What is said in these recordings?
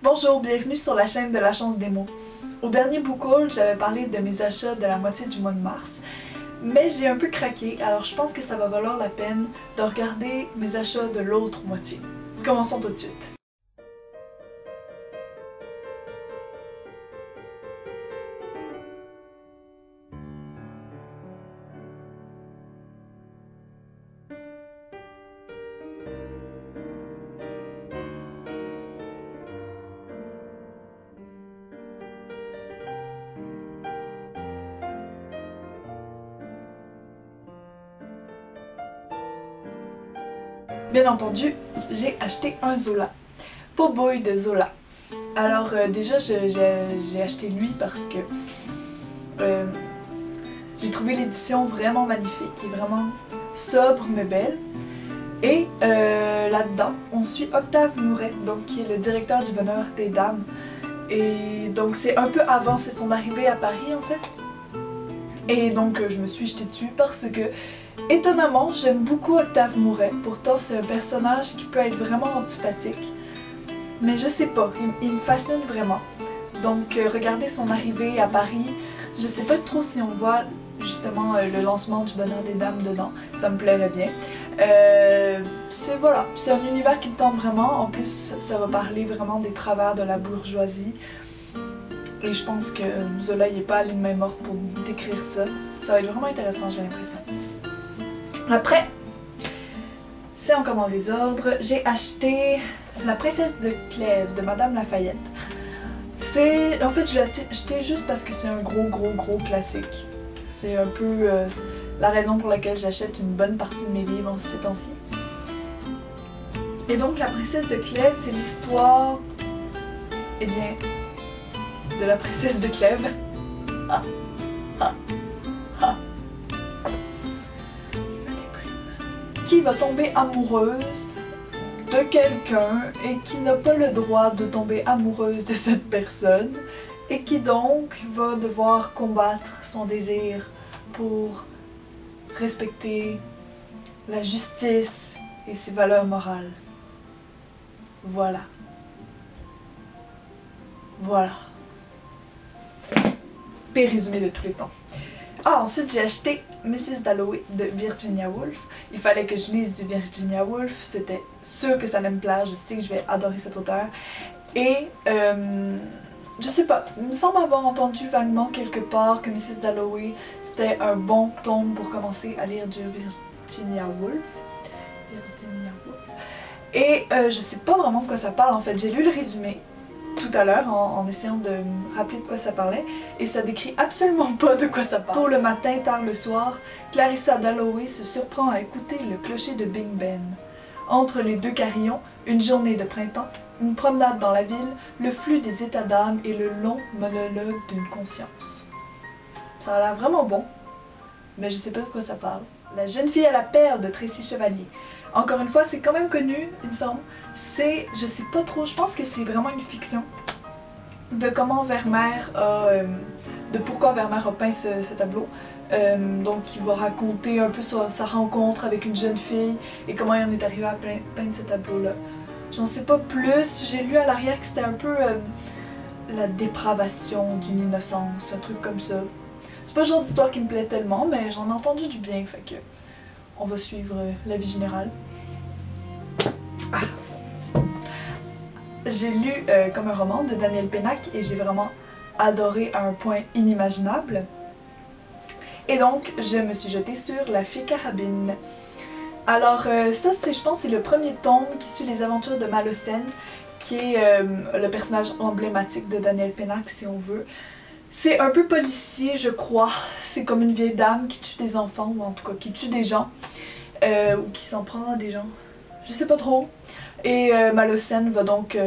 Bonjour, bienvenue sur la chaîne de la chance des mots. Au dernier book haul, j'avais parlé de mes achats de la moitié du mois de mars, mais j'ai un peu craqué, alors je pense que ça va valoir la peine de regarder mes achats de l'autre moitié. Commençons tout de suite. Bien entendu, j'ai acheté un Zola. Po Boy de Zola. Alors déjà, j'ai acheté lui parce que j'ai trouvé l'édition vraiment magnifique, qui est vraiment sobre mais belle. Et là-dedans, on suit Octave Mouret, donc qui est le directeur du Bonheur des Dames. Et donc c'est un peu avant, c'est son arrivée à Paris en fait. Et donc je me suis jetée dessus parce que, étonnamment, j'aime beaucoup Octave Mouret. Pourtant c'est un personnage qui peut être vraiment antipathique. Mais je sais pas, il me fascine vraiment. Donc regardez son arrivée à Paris, je sais pas trop si on voit justement le lancement du Bonheur des Dames dedans, ça me plairait bien. Voilà, c'est un univers qui me tente vraiment, en plus ça va parler vraiment des travers de la bourgeoisie. Et je pense que Zola n'est pas à l'une main morte pour décrire ça. Ça va être vraiment intéressant, j'ai l'impression. Après, c'est encore dans les ordres, j'ai acheté La Princesse de Clèves de Madame Lafayette. En fait, je l'ai acheté juste parce que c'est un gros classique. C'est un peu la raison pour laquelle j'achète une bonne partie de mes livres en ces temps-ci. Et donc, La Princesse de Clèves, c'est l'histoire, eh bien, de la Princesse de Clèves. Qui va tomber amoureuse de quelqu'un et qui n'a pas le droit de tomber amoureuse de cette personne et qui donc va devoir combattre son désir pour respecter la justice et ses valeurs morales. Voilà. Voilà. Pire résumé de tous les temps. Ah, ensuite j'ai acheté Mrs. Dalloway de Virginia Woolf. Il fallait que je lise du Virginia Woolf, c'était sûr que ça allait me plaire, je sais que je vais adorer cet auteur. Et je sais pas, il me semble avoir entendu vaguement quelque part que Mrs. Dalloway c'était un bon tome pour commencer à lire du Virginia Woolf. Et je sais pas vraiment de quoi ça parle en fait, j'ai lu le résumé tout à l'heure en essayant de me rappeler de quoi ça parlait et ça décrit absolument pas de quoi ça parle. Tôt le matin, tard le soir, Clarissa Dalloway se surprend à écouter le clocher de Big Ben. Entre les deux carillons, une journée de printemps, une promenade dans la ville, le flux des états d'âme et le long monologue d'une conscience. Ça a l'air vraiment bon, mais je sais pas de quoi ça parle. La jeune fille à la perle de Tracy Chevalier. Encore une fois, c'est quand même connu, il me semble. C'est, je sais pas trop, je pense que c'est vraiment une fiction de comment Vermeer a, de pourquoi Vermeer a peint ce tableau. Donc il va raconter un peu sa rencontre avec une jeune fille et comment il en est arrivé à peindre ce tableau-là. J'en sais pas plus, j'ai lu à l'arrière que c'était un peu la dépravation d'une innocence, un truc comme ça. C'est pas le genre d'histoire qui me plaît tellement, mais j'en ai entendu du bien, fait que on va suivre l'avis général. Ah. J'ai lu Comme un roman de Daniel Pénac et j'ai vraiment adoré à un point inimaginable. Et donc, je me suis jetée sur La Fée Carabine. Alors ça, je pense, c'est le premier tome qui suit les aventures de Malocène, qui est le personnage emblématique de Daniel Pénac, si on veut. C'est un peu policier, je crois. C'est comme une vieille dame qui tue des enfants, ou en tout cas qui tue des gens, ou qui s'en prend à des gens. Je sais pas trop. Et Malocène va donc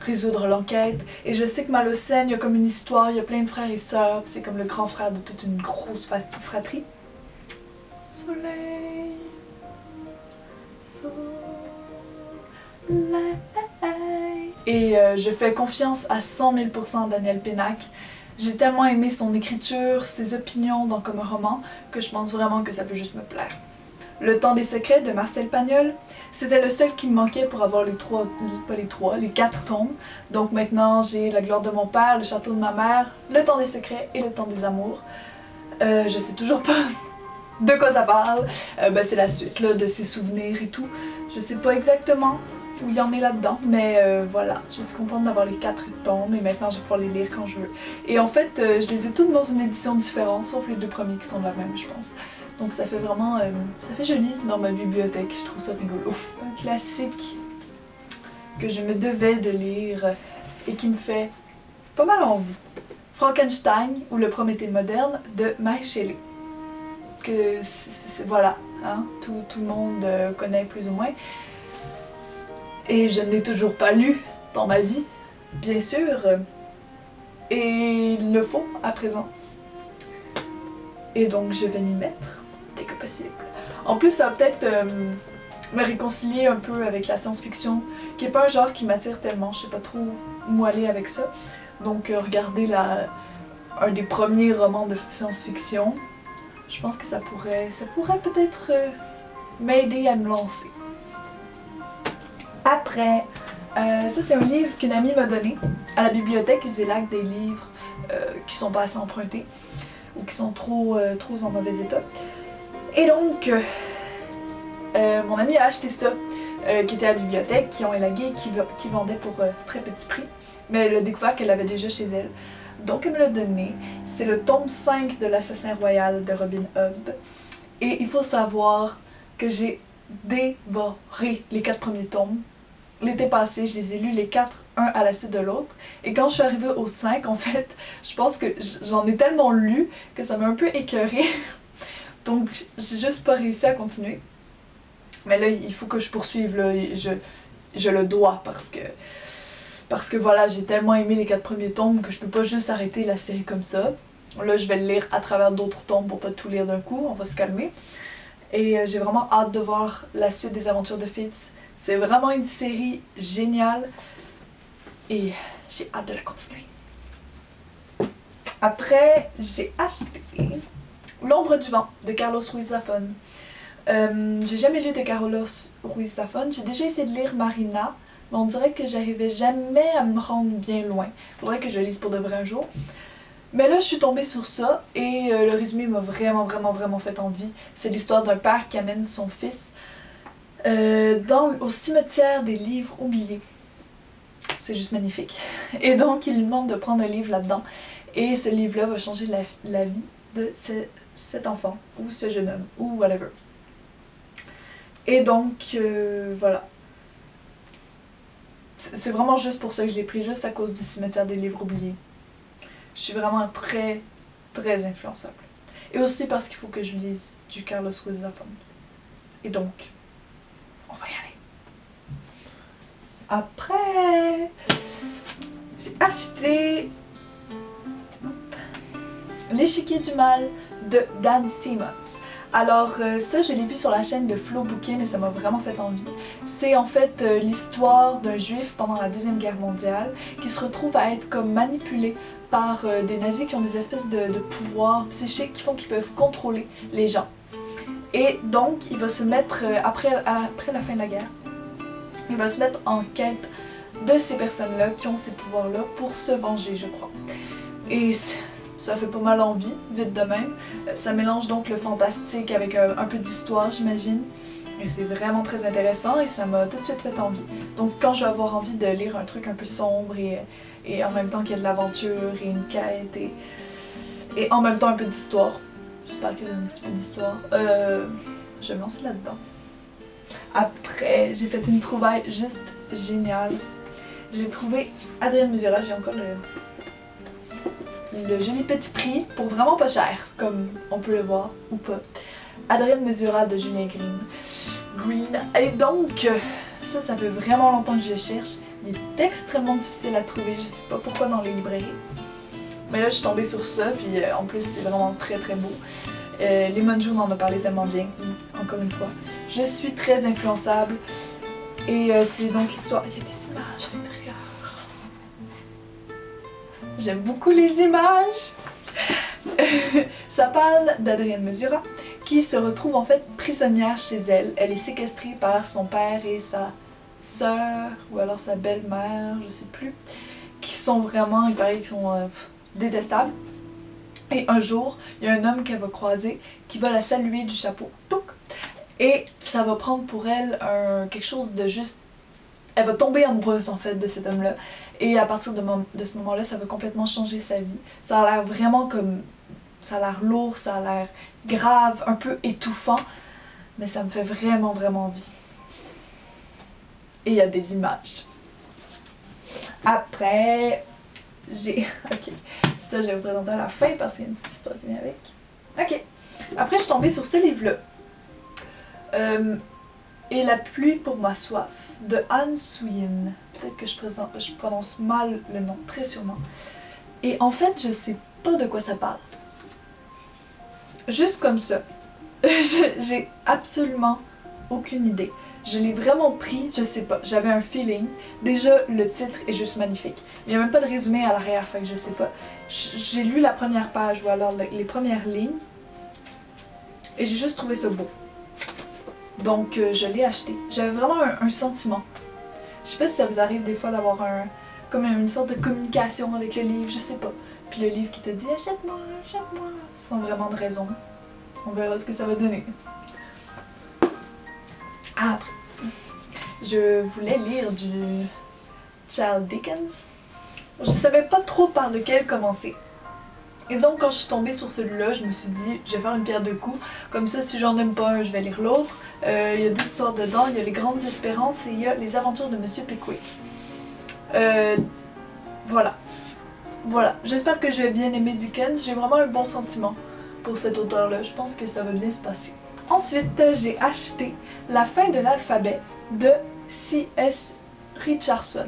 résoudre l'enquête. Et je sais que Malocène, il y a comme une histoire, il y a plein de frères et sœurs, c'est comme le grand frère de toute une grosse fratrie. Soleil, soleil. Et je fais confiance à 100 000 % à Daniel Pénac. J'ai tellement aimé son écriture, ses opinions dans Comme un roman, que je pense vraiment que ça peut juste me plaire. Le temps des secrets de Marcel Pagnol. C'était le seul qui me manquait pour avoir les 4 tomes. Donc maintenant j'ai La gloire de mon père, Le château de ma mère, Le temps des secrets et Le temps des amours. Je sais toujours pas de quoi ça parle. C'est la suite là, de ses souvenirs et tout. Je sais pas exactement où il y en est là-dedans, mais voilà. Je suis contente d'avoir les 4 tomes et maintenant je vais pouvoir les lire quand je veux. Et en fait, je les ai toutes dans une édition différente, sauf les 2 premiers qui sont de la même, je pense. Donc ça fait vraiment, ça fait joli dans ma bibliothèque, je trouve ça rigolo. Un classique que je me devais de lire et qui me fait pas mal envie. Frankenstein ou Le Prométhée moderne de Mary Shelley. Que voilà, hein, tout le monde connaît plus ou moins. Et je ne l'ai toujours pas lu dans ma vie, bien sûr. Et il le faut à présent. Et donc je vais m'y mettre dès que possible. En plus, ça va peut-être me réconcilier un peu avec la science-fiction, qui n'est pas un genre qui m'attire tellement. Je sais pas trop où aller avec ça. Donc regarder un des premiers romans de science-fiction, je pense que ça pourrait peut-être m'aider à me lancer. Après, ça c'est un livre qu'une amie m'a donné. À la bibliothèque, ils élèvent des livres qui sont pas assez empruntés ou qui sont trop en mauvais état. Et donc, mon amie a acheté ça, qui était à la bibliothèque, qui ont élagué et qui vendait pour très petit prix. Mais elle a découvert qu'elle l'avait déjà chez elle. Donc elle me l'a donné. C'est le tome 5 de l'Assassin Royal de Robin Hood. Et il faut savoir que j'ai dévoré les 4 premiers tomes. L'été passé, je les ai lus les 4, un à la suite de l'autre. Et quand je suis arrivée au 5, en fait, je pense que j'en ai tellement lu que ça m'a un peu écœurée. Donc j'ai juste pas réussi à continuer. Mais là, il faut que je poursuive, là. Je le dois parce que voilà, j'ai tellement aimé les 4 premiers tomes que je peux pas juste arrêter la série comme ça. Là, je vais le lire à travers d'autres tomes pour pas tout lire d'un coup, on va se calmer. Et j'ai vraiment hâte de voir la suite des aventures de Fitz. C'est vraiment une série géniale et j'ai hâte de la continuer. Après, j'ai acheté L'ombre du vent de Carlos Ruiz Zafón. J'ai jamais lu de Carlos Ruiz Zafón. J'ai déjà essayé de lire Marina, mais on dirait que j'arrivais jamais à me rendre bien loin. Faudrait que je le lise pour de vrai un jour. Mais là, je suis tombée sur ça et le résumé m'a vraiment fait envie. C'est l'histoire d'un père qui amène son fils au cimetière des livres oubliés. C'est juste magnifique. Et donc, il lui demande de prendre un livre là-dedans. Et ce livre-là va changer la vie de cet enfant, ou ce jeune homme, ou whatever. Et donc, voilà. C'est vraiment juste pour ça que je l'ai pris, juste à cause du cimetière des livres oubliés. Je suis vraiment très influençable. Et aussi parce qu'il faut que je lise du Carlos Ruiz Zafón. Et donc, on va y aller. Après, j'ai acheté L'échiquier du mal de Dan Simmons. Alors ça, je l'ai vu sur la chaîne de Flo Bookin et ça m'a vraiment fait envie. C'est en fait l'histoire d'un juif pendant la Deuxième Guerre mondiale qui se retrouve à être comme manipulé par des nazis qui ont des espèces de pouvoirs psychiques qui font qu'ils peuvent contrôler les gens. Et donc, il va se mettre, après la fin de la guerre, il va se mettre en quête de ces personnes-là qui ont ces pouvoirs-là pour se venger, je crois. Et ça fait pas mal envie, vite de même. Ça mélange donc le fantastique avec un peu d'histoire, j'imagine. Et c'est vraiment très intéressant et ça m'a tout de suite fait envie. Donc quand je vais avoir envie de lire un truc un peu sombre et en même temps qu'il y a de l'aventure et une quête et en même temps un peu d'histoire, j'espère qu'il y a un petit peu d'histoire, je vais me lancer là-dedans. Après, j'ai fait une trouvaille juste géniale. J'ai trouvé Adrienne Mesura, j'ai encore le joli petit prix pour vraiment pas cher, comme on peut le voir ou pas. Adrienne Mesura de Julien Green. Et donc, ça fait vraiment longtemps que je le cherche. Il est extrêmement difficile à trouver, je sais pas pourquoi dans les librairies. Mais là, je suis tombée sur ça, puis en plus, c'est vraiment très beau. Lemon June en a parlé tellement bien, encore une fois. Je suis très influençable. Et c'est donc l'histoire... Il y a des images à l'intérieur. J'aime beaucoup les images. Ça parle d'Adrienne Mesura, qui se retrouve en fait prisonnière chez elle. Elle est séquestrée par son père et sa sœur, ou alors sa belle-mère, je sais plus, qui sont vraiment, il paraît qu'ils sont détestables. Et un jour, il y a un homme qu'elle va croiser qui va la saluer du chapeau. Touc! Et ça va prendre pour elle quelque chose de juste... Elle va tomber amoureuse en fait de cet homme-là. Et à partir de ce moment-là, ça va complètement changer sa vie. Ça a l'air vraiment comme... Ça a l'air lourd, ça a l'air grave, un peu étouffant. Mais ça me fait vraiment, vraiment envie. Et il y a des images. Après, j'ai... Ok, ça je vais vous présenter à la fin parce qu'il y a une petite histoire qui vient avec. Ok, après je suis tombée sur ce livre-là. Et la pluie pour ma soif, de Anne Souyin. Peut-être que je prononce mal le nom, très sûrement. Et en fait, je sais pas de quoi ça parle. Juste comme ça. J'ai absolument aucune idée. Je l'ai vraiment pris, je sais pas, j'avais un feeling. Déjà, le titre est juste magnifique. Il n'y a même pas de résumé à l'arrière, fait que je sais pas. J'ai lu la première page ou alors les premières lignes. Et j'ai juste trouvé ça beau. Donc, je l'ai acheté. J'avais vraiment un sentiment. Je sais pas si ça vous arrive des fois d'avoir comme une sorte de communication avec le livre, je sais pas. Puis le livre qui te dit achète-moi, achète-moi, sans vraiment de raison. On verra ce que ça va donner. Ah, après, je voulais lire du Charles Dickens. Je savais pas trop par lequel commencer. Et donc quand je suis tombée sur celui-là, je me suis dit, je vais faire une pierre deux coups. Comme ça, si j'en aime pas un, je vais lire l'autre. Il y a deux histoires dedans, il y a les grandes espérances et il y a les aventures de Monsieur Pickwick. Voilà. Voilà, j'espère que je vais bien aimer Dickens. J'ai vraiment un bon sentiment pour cet auteur-là. Je pense que ça va bien se passer. Ensuite, j'ai acheté La fin de l'alphabet de C.S. Richardson.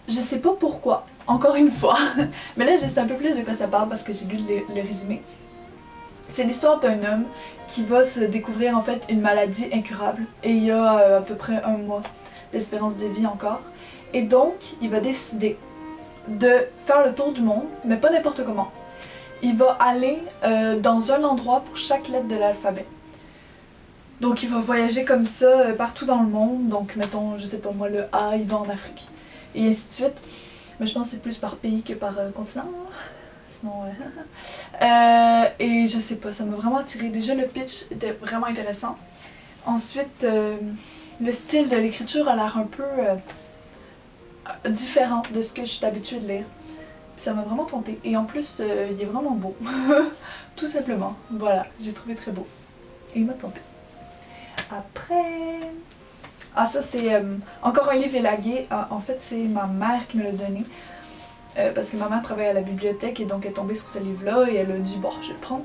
Je sais pas pourquoi, encore une fois, mais là je sais un peu plus de quoi ça parle parce que j'ai lu le résumé. C'est l'histoire d'un homme qui va se découvrir en fait une maladie incurable et il y a à peu près 1 mois d'espérance de vie encore. Et donc, il va décider de faire le tour du monde, mais pas n'importe comment. Il va aller dans un endroit pour chaque lettre de l'alphabet. Donc il va voyager comme ça partout dans le monde. Donc mettons, je sais pas moi, le A, il va en Afrique. Et ainsi de suite. Mais je pense que c'est plus par pays que par continent. Sinon, et je sais pas, ça m'a vraiment attiré. Déjà le pitch était vraiment intéressant. Ensuite, le style de l'écriture a l'air un peu différent de ce que je suis habituée de lire. Ça m'a vraiment tenté. Et en plus, il est vraiment beau. Tout simplement. Voilà, j'ai trouvé très beau. Et il m'a tenté. Après... Ah, ça c'est encore un livre élagué. Ah, en fait, c'est ma mère qui me l'a donné. Parce que ma mère travaille à la bibliothèque et donc elle est tombée sur ce livre-là et elle a dit, bon, je vais le prendre.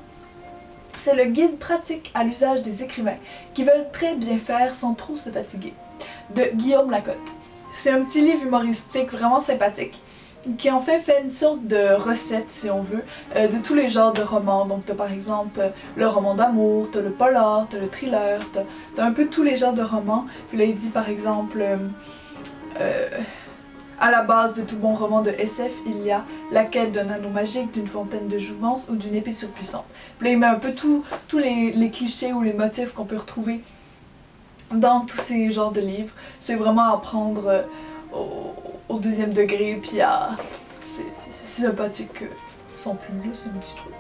C'est le guide pratique à l'usage des écrivains qui veulent très bien faire sans trop se fatiguer, de Guillaume Lacotte. C'est un petit livre humoristique vraiment sympathique qui en fait une sorte de recette, si on veut, de tous les genres de romans. Donc t'as par exemple le roman d'amour, t'as le polar, t'as le thriller, t'as un peu tous les genres de romans. Puis là il dit par exemple, à la base de tout bon roman de SF, il y a la quête d'un anneau magique, d'une fontaine de jouvence ou d'une épée surpuissante. Puis là il met un peu tous les clichés ou les motifs qu'on peut retrouver dans tous ces genres de livres. C'est vraiment à prendre au 2e degré, puis c'est sympathique sans plus, là, c'est un petit truc.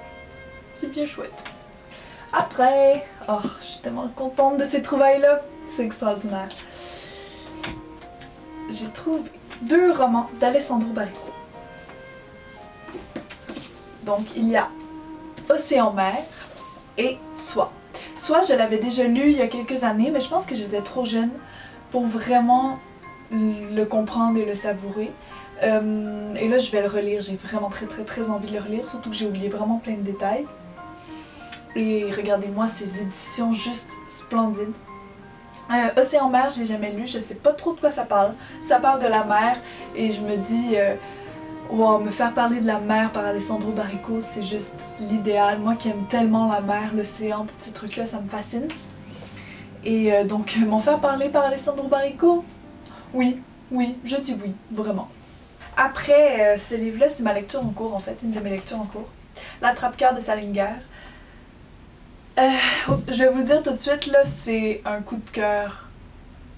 C'est bien chouette. Après, oh, je suis tellement contente de ces trouvailles-là, c'est extraordinaire. J'ai trouvé 2 romans d'Alessandro Baricco. Donc, il y a Océan-Mer et Soi. Soi, je l'avais déjà lu il y a quelques années, mais je pense que j'étais trop jeune pour vraiment le comprendre et le savourer. Et là, je vais le relire. J'ai vraiment très envie de le relire, surtout que j'ai oublié vraiment plein de détails. Et regardez-moi ces éditions juste splendides. Océan-Mer, je l'ai jamais lu, je sais pas trop de quoi ça parle. Ça parle de la mer et je me dis, wow, me faire parler de la mer par Alessandro Baricco, c'est juste l'idéal. Moi qui aime tellement la mer, l'océan, tous ces trucs-là, ça me fascine. Et donc, m'en faire parler par Alessandro Baricco, oui, je dis oui, vraiment. Après, ce livre-là, c'est ma lecture en cours en fait, une de mes lectures en cours. L'attrape-cœur de Salinger. Je vais vous le dire tout de suite, là, c'est un coup de cœur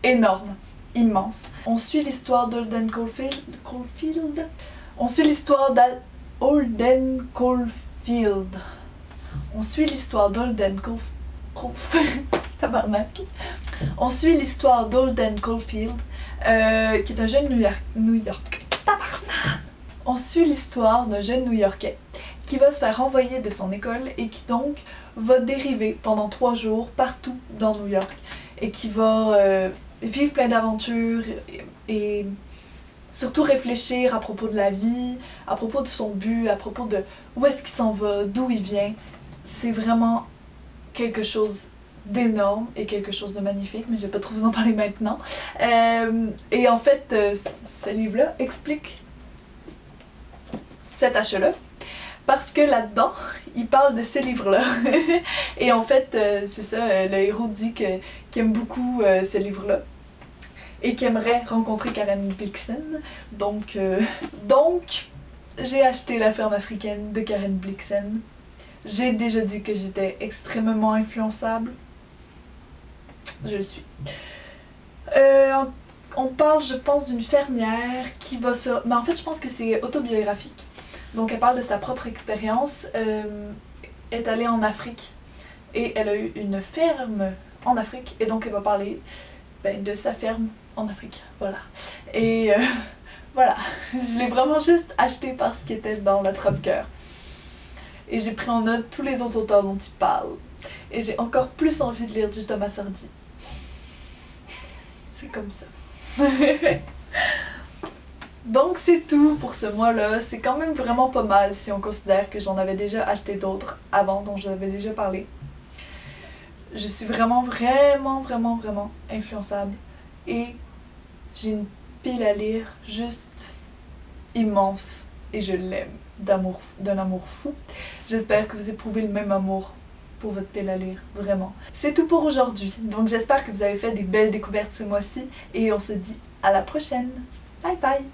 énorme, immense. On suit l'histoire d'Holden Caulfield. On suit l'histoire d'Holden Caulfield. On suit l'histoire d'Holden Caulfield. Tabarnak. On suit l'histoire d'Holden Caulfield, qui est un jeune New-Yorkais. Tabarnak. On suit l'histoire d'un jeune New-Yorkais qui va se faire renvoyer de son école et qui donc va dériver pendant 3 jours partout dans New York et qui va vivre plein d'aventures et surtout réfléchir à propos de la vie, à propos de son but, à propos de où est-ce qu'il s'en va, d'où il vient. C'est vraiment quelque chose d'énorme et quelque chose de magnifique, mais je vais pas trop vous en parler maintenant. Et en fait, ce livre-là explique cet achat-là, parce que là-dedans, il parle de ces livres-là. Et en fait, c'est ça, le héros dit qu'il aime beaucoup ce livre-là et qu'il aimerait rencontrer Karen Blixen. Donc j'ai acheté La ferme africaine de Karen Blixen. J'ai déjà dit que j'étais extrêmement influençable. Je le suis. On parle, je pense, d'une fermière qui va se... Mais en fait, je pense que c'est autobiographique. Donc elle parle de sa propre expérience, est allée en Afrique et elle a eu une ferme en Afrique et donc elle va parler de sa ferme en Afrique, voilà. Et voilà, je l'ai vraiment juste acheté parce qu'il était dans le Trap-Cœur. Et j'ai pris en note tous les autres auteurs dont il parle. Et j'ai encore plus envie de lire du Thomas Hardy. C'est comme ça. Donc c'est tout pour ce mois-là. C'est quand même vraiment pas mal si on considère que j'en avais déjà acheté d'autres avant, dont je l'avais déjà parlé. Je suis vraiment influençable. Et j'ai une pile à lire juste immense. Et je l'aime d'un amour fou. J'espère que vous éprouvez le même amour pour votre pile à lire, vraiment. C'est tout pour aujourd'hui. Donc j'espère que vous avez fait des belles découvertes ce mois-ci. Et on se dit à la prochaine. Bye bye!